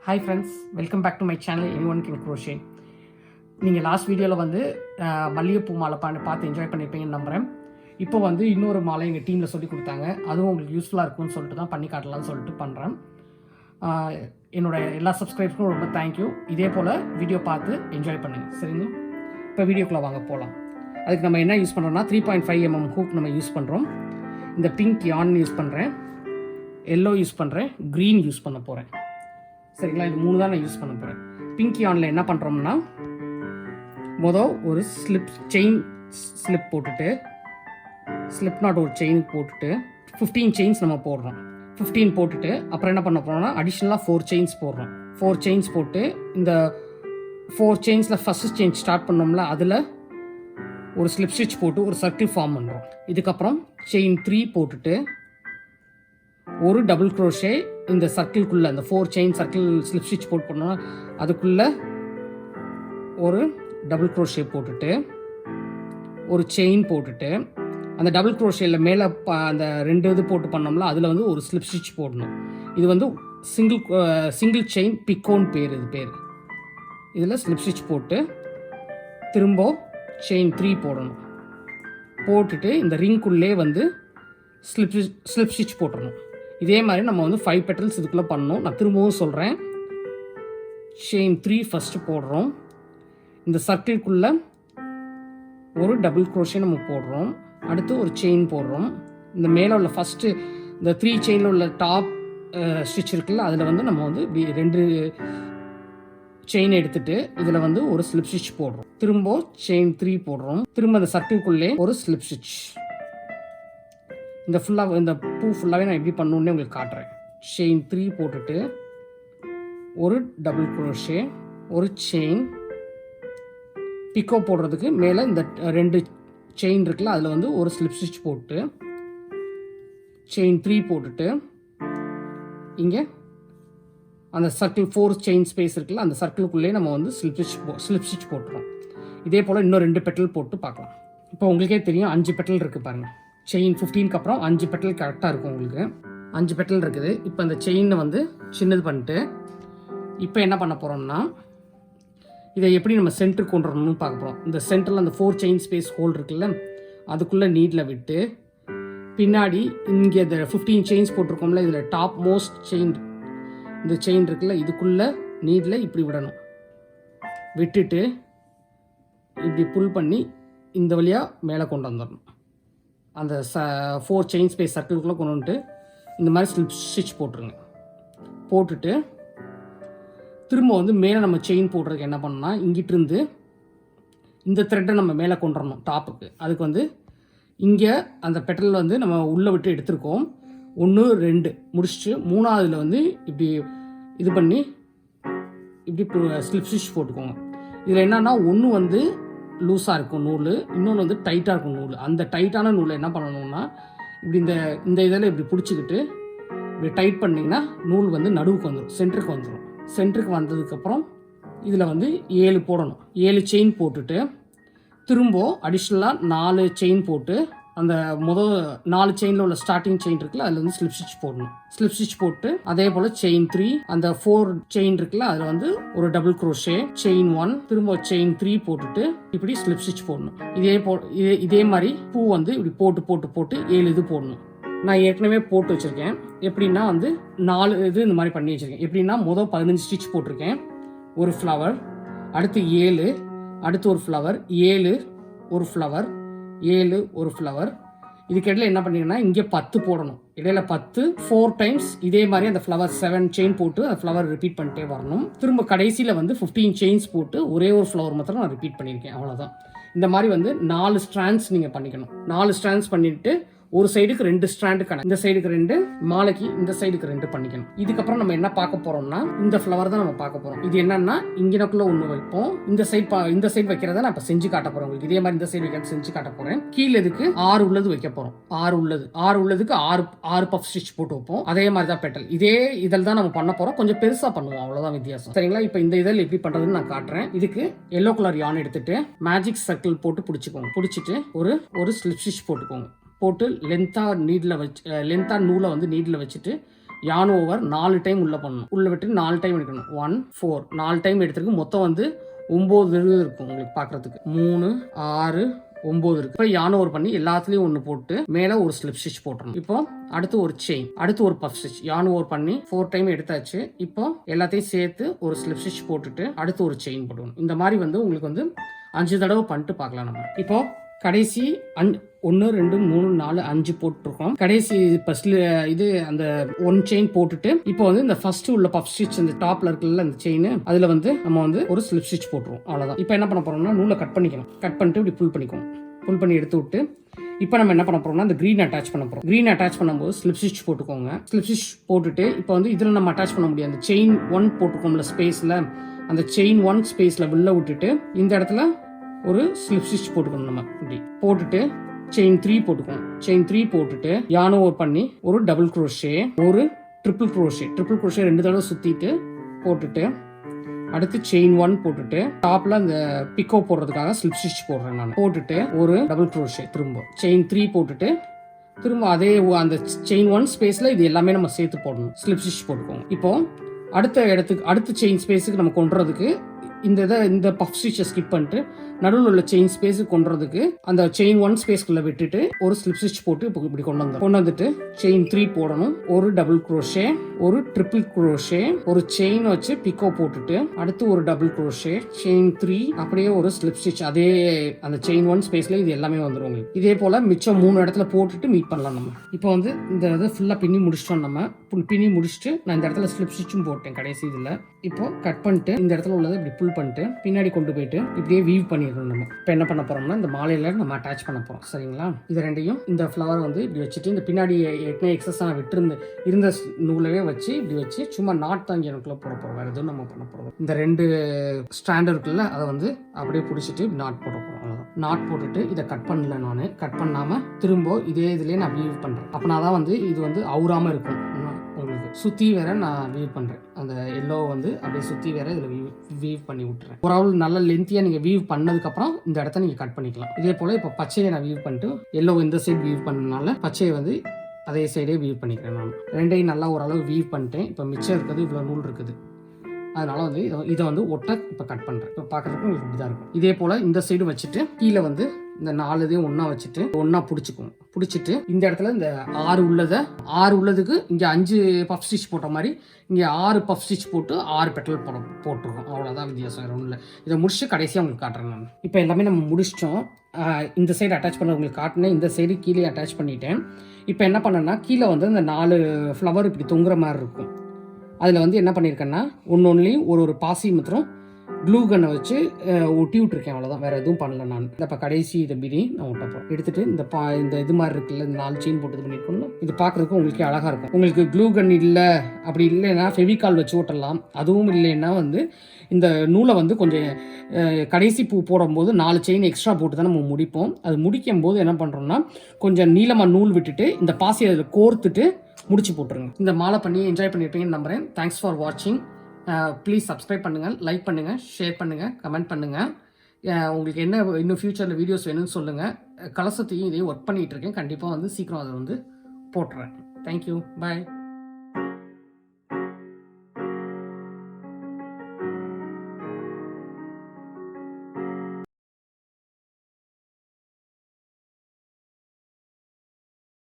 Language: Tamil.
Hi friends, welcome back to my channel anyone can crochet. நீங்கள் லாஸ்ட் வீடியோவில் வந்து மல்லிகைப்பூ மாலை பார்த்து என்ஜாய் பண்ணியிருப்பீங்கன்னு நம்புகிறேன். இப்போ வந்து இன்னொரு மாலை எங்கள் டீமில் சொல்லி கொடுத்தாங்க. அதுவும் உங்களுக்கு யூஸ்ஃபுல்லாக இருக்கும்னு சொல்லிட்டு தான் பண்ணி காட்டலாம்னு சொல்லிட்டு பண்ணுறேன். என்னோட எல்லா சப்ஸ்கிரைபருக்கும் ரொம்ப தேங்க்யூ. இதே போல் வீடியோ பார்த்து என்ஜாய் பண்ணுங்கள். சரிங்க, இப்போ வீடியோக்குள்ளே வாங்க போகலாம். அதுக்கு நம்ம என்ன யூஸ் பண்ணுறோம்னா 3.5 mm ஹூக் நம்ம யூஸ் பண்ணுறோம். இந்த பிங்க் யான் யூஸ் பண்ணுறேன், எல்லோ யூஸ் பண்ணுறேன், க்ரீன் யூஸ் பண்ண போகிறேன். சரிங்களா, இது 3 தான் நான் யூஸ் பண்ண போகிறேன். பிங்க் யானில் என்ன பண்ணுறோம்னா ஒரு செயின் ஸ்லிப் போட்டுட்டு ஸ்லிப் நாட் ஒரு செயின் போட்டுட்டு 15 செயின்ஸ் நம்ம போடுறோம். 15 போட்டுட்டு அப்புறம் என்ன பண்ண போகிறோம்னா அடிஷ்னலாக 4 செயின்ஸ் போடுறோம். 4 செயின்ஸ் போட்டு இந்த 4 செயின்ஸில் ஃபஸ்ட்டு செயின் ஸ்டார்ட் பண்ணோம்ல அதில் ஒரு ஸ்லிப் ஸ்டிச் போட்டு ஒரு சர்க்கிள் ஃபார்ம் பண்ணுறோம். இதுக்கப்புறம் செயின் 3 போட்டுட்டு ஒரு டபுள் க்ரோஷே இந்த சர்க்கிள்குள்ளே அந்த 4 செயின் சர்க்கிள் ஸ்லிப் ஸ்டிச் போட்டு பண்ணோம்னா அதுக்குள்ளே ஒரு டபுள் க்ரோஷே போட்டுட்டு ஒரு செயின் போட்டுட்டு அந்த டபுள் க்ரோஷேயில் மேலே அந்த 2 இது போட்டு பண்ணோம்ல அதில் வந்து ஒரு ஸ்லிப் ஸ்டிச் போடணும். இது வந்து சிங்கிள் செயின் பிக்கோன் பேர், இது பேர். இதில் ஸ்லிப் ஸ்டிச் போட்டு திரும்ப செயின் 3 போடணும். போட்டுட்டு இந்த ரிங்குள்ளே வந்து ஸ்லிப் ஸ்டிச் போட்டுடணும். இதே மாதிரி நம்ம வந்து 5 பெட்டல்ஸ் இதுக்குள்ளே பண்ணணும். நான் திரும்பவும் சொல்கிறேன். செயின் 3 ஃபஸ்ட்டு போடுறோம். இந்த சர்க்கிள்குள்ளே ஒரு டபுள் க்ரோஷே நம்ம போடுறோம். அடுத்து ஒரு செயின் போடுறோம். இந்த மேலே உள்ள ஃபஸ்ட்டு இந்த 3 செயினில் உள்ள டாப் ஸ்டிச் இருக்குல்ல அதில் வந்து நம்ம வந்து 2 செயின் எடுத்துகிட்டு இதில் வந்து ஒரு ஸ்லிப் ஸ்டிச் போடுறோம். திரும்ப செயின் 3 போடுறோம். திரும்ப அந்த சர்க்கிள்குள்ளே ஒரு ஸ்லிப் ஸ்டிச். இந்த பூ ஃபுல்லாகவே நான் எப்படி பண்ணணுன்னே உங்களுக்கு காட்டுறேன். செயின் 3 போட்டுட்டு ஒரு டபுள் க்ரோஷே, ஒரு செயின், பிக்கோ போடுறதுக்கு மேலே இந்த 2 செயின் இருக்குல்ல அதில் வந்து ஒரு ஸ்லிப் ஸ்டிச் போட்டு செயின் 3 போட்டுட்டு இங்கே அந்த சர்க்கிள் 4 செயின் ஸ்பேஸ் இருக்குல்ல அந்த சர்க்கிள்குள்ளே நம்ம வந்து ஸ்லிப் ஸ்டிச் போட்டுறோம். இதே போல் இன்னும் 2 பெட்டல் போட்டு பார்க்கலாம். இப்போ உங்களுக்கே தெரியும் 5 பெட்டல் இருக்குது பாருங்கள். செயின் 15க்கு அப்புறம் 5 பெட்டல் கரெக்டாக இருக்கும் உங்களுக்கு. 5 பெட்டல் இருக்குது. இப்போ இந்த செயினை வந்து சின்னது பண்ணிட்டு இப்போ என்ன பண்ண போகிறோம்னா இதை எப்படி நம்ம சென்டருக்கு கொண்டு வரணும்னு பார்க்க போகிறோம். இந்த சென்டரில் அந்த 4 செயின் ஸ்பேஸ் ஹோல் இருக்குல்ல அதுக்குள்ளே நீடில் விட்டு பின்னாடி இங்கே இந்த 15 செயின்ஸ் போட்டிருக்கோம்ல இதில் டாப் மோஸ்ட் செயின் இந்த செயின் இருக்குல்ல இதுக்குள்ளே நீடில் இப்படி விடணும். விட்டுட்டு இப்படி புல் பண்ணி இந்த வழியாக மேலே கொண்டு வந்துடணும். அந்த 4 செயின் ஸ்பேஸ் சர்க்கிள்குள்ளே கொண்டு வந்துட்டு இந்த மாதிரி ஸ்லிப் ஸ்டிச் போட்டுருங்க. போட்டுட்டு திரும்ப வந்து மேலே நம்ம செயின் போடுறதுக்கு என்ன பண்ணோம்னா இங்கிட்டிருந்து இந்த த்ரெட்டை நம்ம மேலே கொண்டு வரணும் டாப்புக்கு. அதுக்கு வந்து இங்கே அந்த பெட்டலில் வந்து நம்ம உள்ளே விட்டு எடுத்திருக்கோம். 1 2 முடிச்சுட்டு 3ஆவதுல வந்து இப்படி இது பண்ணி இப்படி ஸ்லிப் ஸ்டிச் போட்டுக்கோங்க. இதில் என்னன்னா ஒன்று வந்து லூஸாக இருக்கும் நூல், இன்னொன்று வந்து டைட்டாக இருக்கும் நூல். அந்த டைட்டான நூலை என்ன பண்ணணும்னா இப்படி இந்த இதில் இப்படி பிடிச்சிக்கிட்டு இப்படி டைட் பண்ணிங்கன்னா நூல் வந்து நடுவுக்கு வந்துடும், சென்டருக்கு வந்துடும். சென்டருக்கு வந்ததுக்கப்புறம் இதில் வந்து 7 போடணும். 7 செயின் போட்டுட்டு திரும்ப அடிஷ்னலாக 4 செயின் போட்டு அந்த 4 செயினில் உள்ள ஸ்டார்டிங் செயின் இருக்குல்ல அதில் வந்து ஸ்லிப் ஸ்டிச் போடணும். ஸ்லிப் ஸ்டிச் போட்டு அதே போல் செயின் 3 அந்த 4 செயின் இருக்குல்ல அதில் வந்து ஒரு டபுள் க்ரோஷே, செயின் 1, திரும்ப செயின் 3 போட்டுட்டு இப்படி ஸ்லிப் ஸ்டிச் போடணும். இதே மாதிரி பூ வந்து இப்படி போட்டு 7 இது போடணும். நான் ஏற்கனவே போட்டு வச்சுருக்கேன். எப்படின்னா வந்து 4 இது இந்த மாதிரி பண்ணி வச்சுருக்கேன். எப்படின்னா 15 ஸ்டிச் போட்டிருக்கேன். ஒரு ஃப்ளவர், அடுத்து 7, அடுத்து ஒரு ஃப்ளவர், 7 ஒரு ஃப்ளவர், 7 ஒரு ஃப்ளவர். இதுக்கிடையில் என்ன பண்ணிங்கன்னா இங்கே 10 போடணும். இடையில 10 4 டைம்ஸ் இதே மாதிரி அந்த ஃப்ளவர் 7 செயின் போட்டு அந்த ஃப்ளவர் ரிப்பீட் பண்ணிட்டே வரணும். திரும்ப கடைசியில் வந்து 15 செயின்ஸ் போட்டு ஒரே ஒரு ஃப்ளவர் மாத்திரம் நான் ரிப்பீட் பண்ணியிருக்கேன். அவ்வளோதான். இந்த மாதிரி வந்து 4 ஸ்ட்ராண்ட்ஸ் நீங்கள் பண்ணிக்கணும். 4 ஸ்ட்ராண்ட்ஸ் பண்ணிட்டு ஒரு சைடுக்கு 2 ஸ்ட்ராண்டு கணக்கு, இந்த சைடுக்கு 2, மாலைக்கு இந்த சைடுக்கு 2 பண்ணிக்கணும். இதுக்கப்புறம் நம்ம என்ன பார்க்க போறோம்னா இந்த ஃப்ளவர் தான் நம்ம பார்க்க போறோம். இது என்னன்னா இங்கனக்குள்ள ஒன்று வைப்போம். இந்த சைடு வைக்கிறத நான் இப்போ செஞ்சு காட்ட போறேன் உங்களுக்கு. இதே மாதிரி இந்த சைடு வைக்கிறது செஞ்சு காட்ட போறேன். கீழே இதுக்கு 6 உள்ளது வைக்க போறோம். 6 உள்ளதுக்கு 6 பஃப் ஸ்டிச் போட்டு வைப்போம். அதே மாதிரி தான் பெட்டல். இதே இதில் தான் நம்ம பண்ண போறோம். கொஞ்சம் பெருசா பண்ணுவோம், அவ்வளவுதான் வித்தியாசம். சரிங்களா, இப்போ இந்த இதில் எப்படி பண்றதுன்னு நான் காட்டுறேன். இதுக்கு எல்லோ கலர் யான் எடுத்துட்டு மேஜிக் சர்க்கிள் போட்டு பிடிச்சிக்கோங்க. பிடிச்சிட்டு ஒரு ஸ்லிப் ஸ்டிச் போட்டுக்கோங்க. போட்டு லென்த்தாக நூலை வந்து நீடில் வச்சுட்டு yarn over 4 டைம் உள்ள பண்ணணும். உள்ள விட்டு 4 டைம் எடுக்கணும். 1 4 4 டைம் எடுத்துருக்கு. மொத்தம் வந்து 9 இருக்கும் உங்களுக்கு பார்க்குறதுக்கு. 3 6 9 இருக்கு. இப்போ yarn over பண்ணி எல்லாத்துலேயும் ஒன்று போட்டு மேலே ஒரு ஸ்லிப் ஸ்டிச் போட்டுறணும். இப்போ அடுத்து ஒரு செயின், அடுத்து ஒரு பஃப் ஸ்டிச். yarn over பண்ணி 4 டைம் எடுத்தாச்சு. இப்போ எல்லாத்தையும் சேர்த்து ஒரு ஸ்லிப் ஸ்டிச் போட்டுட்டு அடுத்து ஒரு செயின் போட்டுக்கணும். இந்த மாதிரி வந்து உங்களுக்கு வந்து 5 தடவை பண்ணிட்டு பார்க்கலாம் நம்ம. இப்போ கடைசி 1 2 3 4 5 போட்டுருக்கோம். கடைசி இது அந்த 1 செயின் போட்டுட்டு இப்போ வந்து இந்த ஃபர்ஸ்ட் உள்ள பஃப் ஸ்டிச் இந்த டாப்ல இருக்குல்ல அந்த செயின், அதுல வந்து நம்ம வந்து ஒரு ஸ்லிப் ஸ்டிச் போட்டுருவோம். அவ்வளவுதான். இப்போ என்ன பண்ண போறோம்னா நூலை கட் பண்ணிக்கணும். கட் பண்ணிட்டு இப்படி புல் பண்ணிக்கணும். புல் பண்ணி எடுத்து விட்டு இப்போ நம்ம என்ன பண்ண போறோம்னா இந்த கிரீன் அட்டாச் பண்ண போறோம். கிரீன் அட்டாச் பண்ணும்போது ஸ்லிப் ஸ்டிச் போட்டுக்கோங்க. ஸ்லிப் ஸ்டிச் போட்டுட்டு இப்போ வந்து இதில் நம்ம அட்டாச் பண்ண முடியாது. அந்த செயின் 1 போட்டுக்கோம்ல ஸ்பேஸ்ல, அந்த செயின் 1 ஸ்பேஸ்ல உள்ள விட்டுட்டு இந்த இடத்துல ஒரு ஸ்லிப் ஸ்டிச் போட்டுக்கணும். நம்ம இப்படி போட்டுட்டு செயின் 3 போட்டுக்கணும். செயின் 3 போட்டுட்டு yarn over பண்ணி ஒரு டபுள் crochet, ஒரு ட்ரிபிள் crochet 2 தடவை சுத்திட்டு போட்டுட்டு அடுத்து செயின் 1 போட்டுட்டு டாப்ல அந்த பிக்கோ போடுறதுக்காக ஸ்லிப் ஸ்டிச் போடுறேன் நான். போட்டுட்டு ஒரு டபுள் crochet, திரும்ப செயின் 3 போட்டுட்டு திரும்ப அதே அந்த செயின் 1 ஸ்பேஸ்ல இது எல்லாமே நம்ம சேர்த்து போடணும். ஸ்லிப் ஸ்டிச் போட்டுக்கோங்க. இப்போ அடுத்த செயின் ஸ்பேஸுக்கு நம்ம கொண்டுறதுக்கு இந்த பஃப் ஸ்டிச்சை ஸ்கிப் பண்ணிட்டு நடுவில் உள்ள செயின் ஸ்பேஸுக்கு கொண்டுறதுக்கு அந்த செயின் 1 ஸ்பேஸ்க்குள்ள விட்டுட்டு ஒரு ஸ்லிப் ஸ்டிச் போட்டு இப்போ இப்படி கொண்டு வந்துட்டு செயின் 3 போடணும். ஒரு டபுள் crochet, ஒரு ட்ரிபிள் crochet, ஒரு செயின் வச்சு பிக்கோ போட்டுட்டு அடுத்து ஒரு டபுள் crochet, செயின் 3, அப்படியே ஒரு ஸ்லிப் ஸ்டிச். அதே அந்த செயின் 1 ஸ்பேஸ்ல இது எல்லாமே வந்துடும் உங்களுக்கு. இதே போல மிச்சம் 3 இடத்துல போட்டுட்டு மீட் பண்ணலாம் நம்ம. இப்போ வந்து இந்த இதை ஃபுல்லாக பின்னி முடிச்சிட்டோம். நம்ம பின்னி முடிச்சுட்டு நான் இந்த இடத்துல ஸ்லிப் ஸ்டிச்சும் போட்டேன் கடைசி இதில். இப்போ கட் பண்ணிட்டு இந்த இடத்துல உள்ளதை இப்படி புல் பண்ணிட்டு பின்னாடி கொண்டு போயிட்டு இப்படியே வீவ் பண்ணிடணும் நம்ம. இப்போ என்ன பண்ண போறோம்னா இந்த மாலையில நம்ம அட்டாச் பண்ண போறோம். சரிங்களா? இது ரெண்டையும் இந்த ஃப்ளவர் வந்து இப்படி வச்சுட்டு இந்த பின்னாடி எக்ஸஸ் நான் இருந்த நூலவே வச்சு இப்படி வச்சு சும்மா நாட் தாங்கி எனக்குள்ள போட போறோம். வேற எதுவும் நம்ம பண்ண போறோம். இந்த 2 ஸ்டாண்ட் இருக்குல்ல அதை வந்து அப்படியே பிடிச்சிட்டு நாட் போட போறோம். அவ்வளோதான். நாட் போட்டுட்டு இதை கட் பண்ணல, நான் கட் பண்ணாம திரும்ப இதே இதுலயே நான் வீவ் பண்றேன். அப்படின்னா தான் வந்து இது வந்து அவுறாம இருக்கும். உங்களுக்கு சுற்றி வேற நான் வீவ் பண்ணுறேன். அந்த எல்லோ வந்து அப்படியே சுற்றி வேற இதில் வீவ் பண்ணி விட்டுறேன். ஓரளவு நல்ல லென்த்தியாக நீங்கள் வீவ் பண்ணதுக்கப்புறம் இந்த இடத்த நீங்கள் கட் பண்ணிக்கலாம். இதே போல் இப்போ பச்சையை நான் வீவ் பண்ணிட்டு எல்லோ இந்த சைடு வீவ் பண்ணனால பச்சையை வந்து அதே சைடே வீவ் பண்ணிக்கிறேன். நான் ரெண்டையும் நல்லா ஓரளவு வீவ் பண்ணிட்டேன். இப்போ மிச்சம் இருக்கிறது இவ்வளோ நூல் இருக்குது. அதனால வந்து இதை வந்து ஒட்ட இப்போ கட் பண்ணுறேன். இப்போ பார்க்குறதுக்கு உங்களுக்கு இப்படி தான் இருக்கும். இதே போல் இந்த சைடு வச்சுட்டு கீழே வந்து இந்த 4 இதையும் ஒன்றா வச்சுட்டு ஒன்றா பிடிச்சிட்டு இந்த இடத்துல இந்த 6 உள்ளதுக்கு இங்கே 5 பஃப் ஸ்டிச் போட்ட மாதிரி இங்கே 6 பஃப் ஸ்டிச் போட்டு 6 பெட்டல் போட்டிருக்கோம். அவ்வளோதான் வித்தியாசம், வேறு ஒன்றும் இல்லை. இதை முடிச்சு கடைசியாக உங்களுக்கு காட்டுறேன் நான். இப்போ எல்லாமே நம்ம முடிச்சிட்டோம். இந்த சைடு அட்டாச் பண்ண உங்களுக்கு காட்டினேன். இந்த சைடு கீழே அட்டாச் பண்ணிட்டேன். இப்போ என்ன பண்ணேன்னா கீழே வந்து இந்த 4 ஃப்ளவர் இப்படி தொங்குற மாதிரி இருக்கும். அதில் வந்து என்ன பண்ணியிருக்கேன்னா ஒன்றுலேயும் ஒரு பாசி மாத்திரம் க்ளூ கன்னை வச்சு ஒட்டி விட்டுருக்கேன். அவ்வளோதான், வேறு எதுவும் பண்ணல நான். இப்போ கடைசி இதை பீடி நான் ஒட்ட போகிறேன். எடுத்துகிட்டு இந்த இது மாதிரி இருக்குல்ல, இந்த 4 செயின் போட்டு இது பண்ணியிருக்கோம்ல, இது பார்க்குறதுக்கு உங்களுக்கு அழகாக இருக்கும். உங்களுக்கு க்ளூ கன் இல்லை அப்படி இல்லைன்னா ஃபெவிகால் வச்சு ஓட்டலாம். அதுவும் இல்லைன்னா வந்து இந்த நூலை வந்து கொஞ்சம் கடைசி பூ போடும்போது 4 செயின் எக்ஸ்ட்ரா போட்டு தான் நம்ம முடிப்போம். அது முடிக்கும் போது என்ன பண்ணுறோம்னா கொஞ்சம் நீளமாக நூல் விட்டுட்டு இந்த பாசியை அதில் கோர்த்துட்டு முடிச்சு போட்டுருங்க. இந்த மாலை பண்ணி என்ஜாய் பண்ணியிருப்பீங்கன்னு நம்புகிறேன். தேங்க்ஸ் ஃபார் வாட்சிங். ப்ளீஸ் சப்ஸ்கிரைப் பண்ணுங்கள், லைக் பண்ணுங்கள், ஷேர் பண்ணுங்கள், கமெண்ட் பண்ணுங்கள். உங்களுக்கு என்ன இன்னும் ஃப்யூச்சரில் வீடியோஸ் வேணும்னு சொல்லுங்கள். கலசத்தையும் இதையும் ஒர்க் பண்ணிகிட்டு இருக்கேன். கண்டிப்பாக வந்து சீக்கிரம் அதை வந்து போட்டுறேன். தேங்க்யூ, பாய்.